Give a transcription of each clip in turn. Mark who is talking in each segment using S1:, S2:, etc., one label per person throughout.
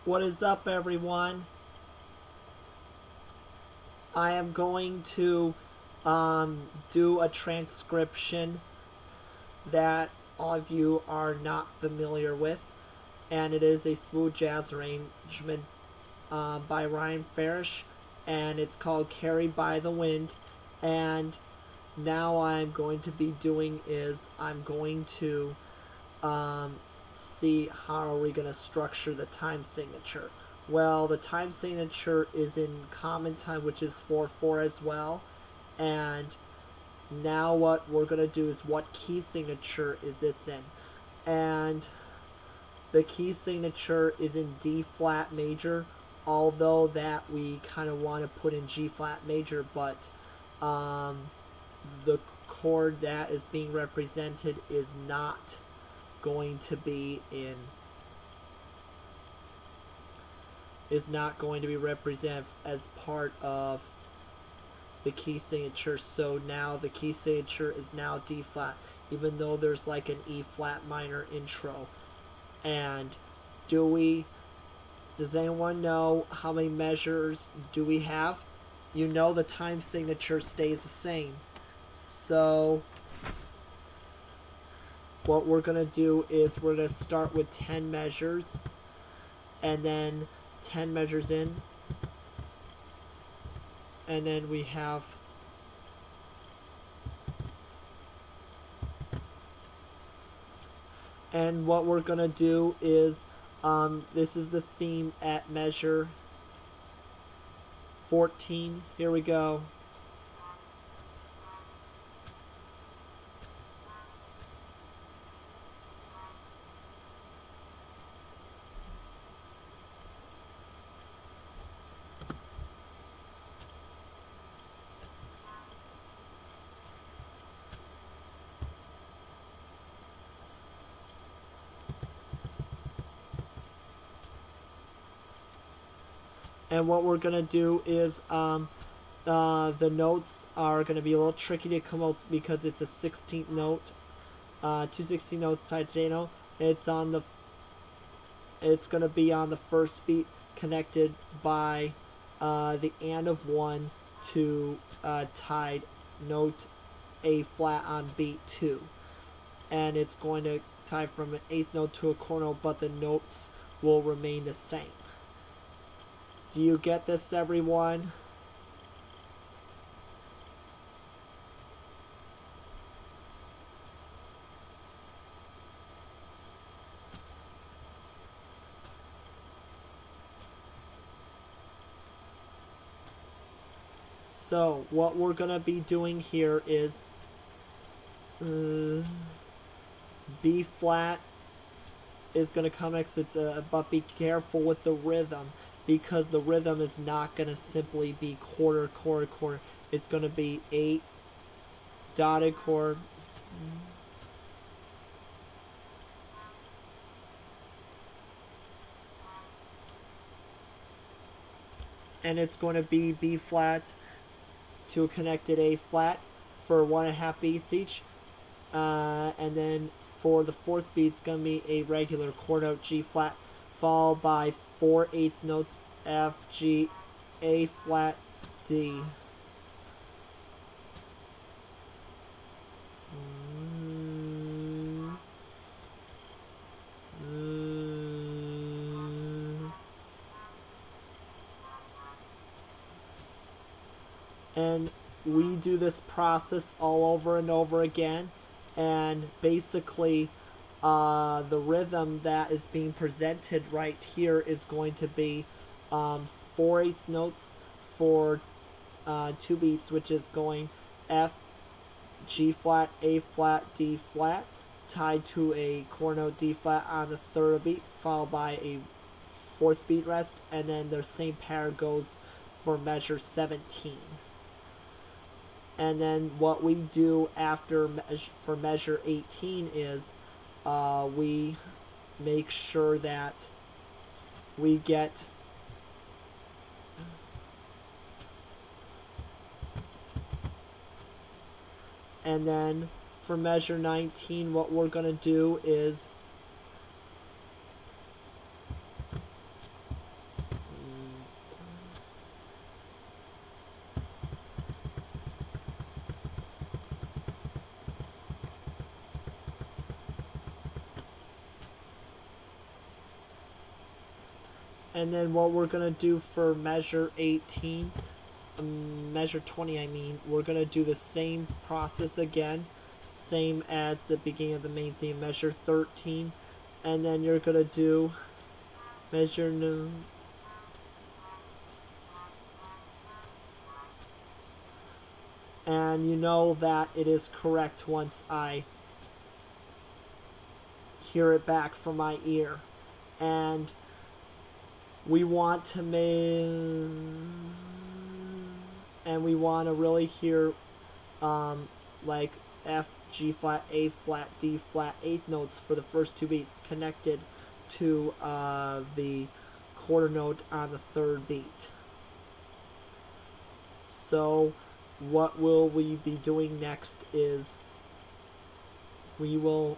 S1: What is up, everyone? I am going to do a transcription that all of you are not familiar with, and it is a smooth jazz arrangement by Farish, and it's called Carried by the Wind. And now I'm going to be doing is I'm going to see how are we going to structure the time signature. Well, the time signature is in common time, which is 4/4 as well. And now what we're going to do is what key signature is this in. And the key signature is in D flat major, although that we kind of want to put in G flat major, but the chord that is being represented is not going to be represented as part of the key signature. So now the key signature is now D flat, even though there's like an E flat minor intro. And does anyone know how many measures do we have? You know the time signature stays the same. So what we're going to do is we're going to start with 10 measures, and then 10 measures in, and then we have and what we're going to do is this is the theme at measure 14. Here we go. And what we're going to do is the notes are going to be a little tricky to come out because it's a 16th note, 2/16 notes tied to note. It's going to be on the first beat, connected by the and of 1 to tied note A flat on beat 2, and it's going to tie from an 8th note to a quarter note, but the notes will remain the same. Do you get this, everyone? So what we're going to be doing here is B flat is going to come next. But be careful with the rhythm, because the rhythm is not going to simply be quarter, quarter, quarter. It's going to be 8th, dotted chord, and it's going to be B flat to a connected A flat for 1.5 beats each, and then for the 4th beat it's going to be a regular chord note G flat, followed by 4/8 notes F, G, A flat, D. And we do this process all over and over again, and basically the rhythm that is being presented right here is going to be 4/8 notes for 2 beats, which is going F, G flat, A flat, D flat, tied to a chord note D flat on the 3rd beat, followed by a 4th beat rest, and then the same pair goes for measure 17. And then what we do after for measure 18 is we make sure that we get and then for measure 19 what we're going to do is And then what we're going to do for measure 18, measure 20 I mean, we're going to do the same process again, same as the beginning of the main theme, measure 13, and then you're going to do measure new. And you know that it is correct once I hear it back from my ear. And we want to we want to really hear like F, G flat, A flat, D flat, eighth notes for the first two beats connected to the quarter note on the third beat. So what will we be doing next is we will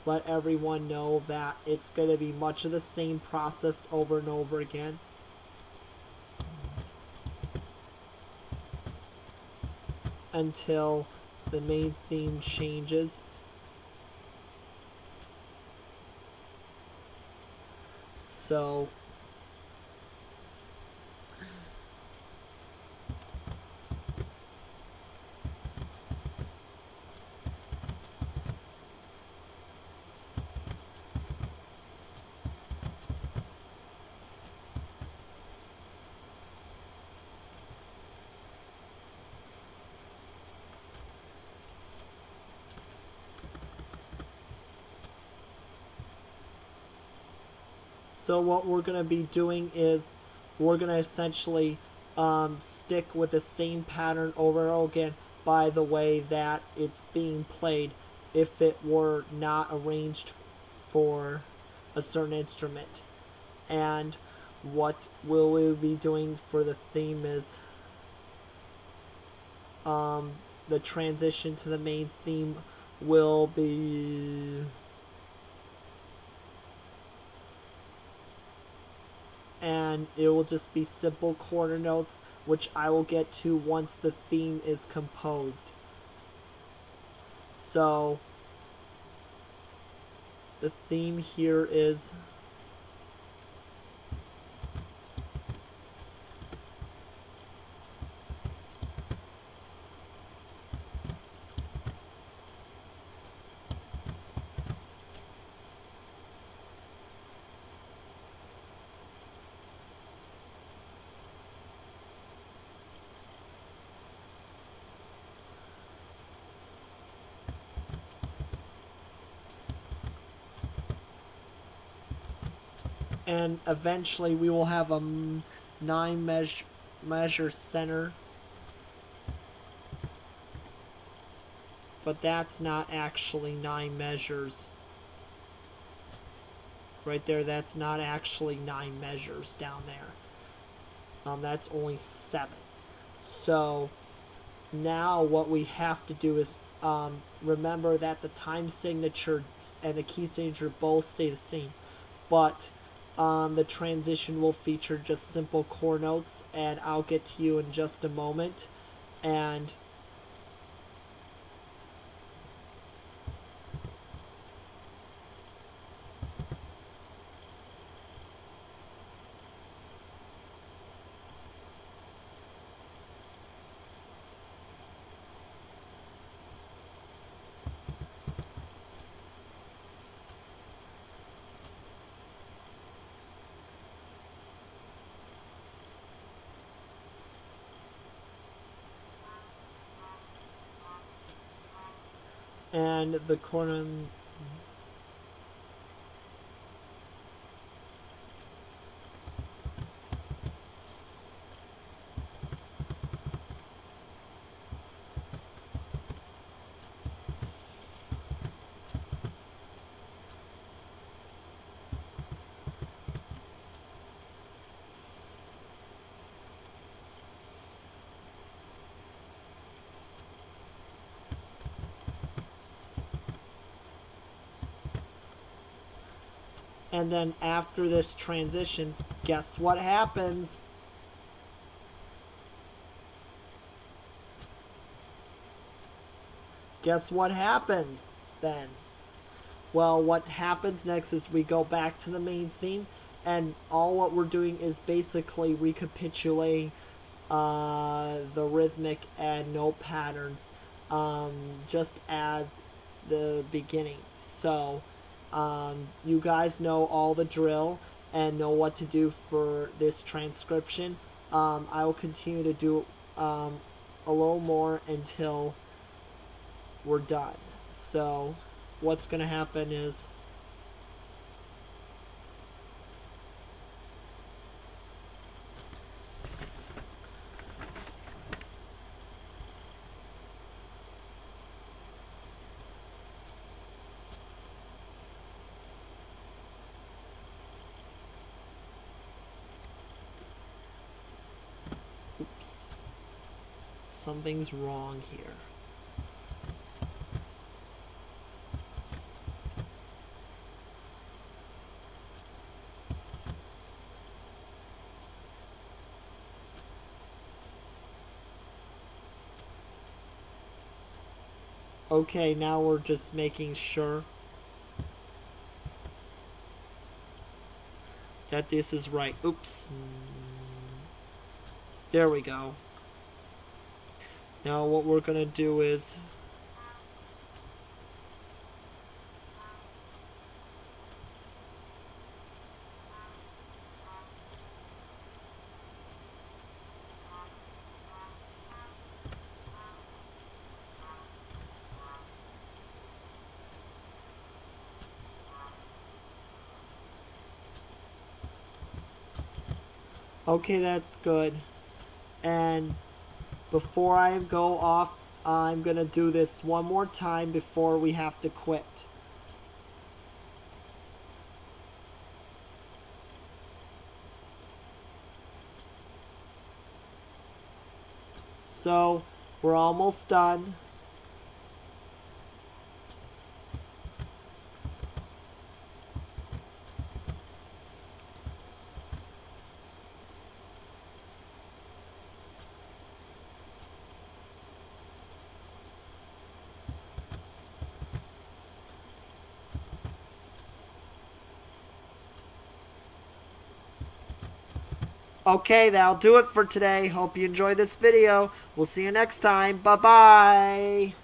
S1: let everyone know that it's going to be much of the same process over and over again. Until the main theme changes. So what we're going to be doing is we're going to essentially stick with the same pattern over and over again by the way that it's being played if it were not arranged for a certain instrument. And what will we be doing for the theme is the transition to the main theme will be and it will just be simple quarter notes, which I will get to once the theme is composed. So the theme here is and eventually we will have a 9 measure center, but that's not actually 9 measures right there. That's not actually 9 measures down there. That's only 7. So now what we have to do is remember that the time signature and the key signature both stay the same, but the transition will feature just simple core notes, and I'll get to you in just a moment. And the corner. And then after this transitions, guess what happens? Guess what happens then? Well, what happens next is we go back to the main theme, and all what we're doing is basically recapitulating the rhythmic and note patterns, just as the beginning. So you guys know all the drill and know what to do for this transcription. I will continue to do a little more until we're done. So what's going to happen is oops, something's wrong here. Okay, now we're just making sure that this is right. Oops. There we go. Now what we're gonna do is okay, that's good. And before I go off, I'm gonna do this one more time before we have to quit. So we're almost done. Okay, that'll do it for today. Hope you enjoyed this video. We'll see you next time. Bye-bye.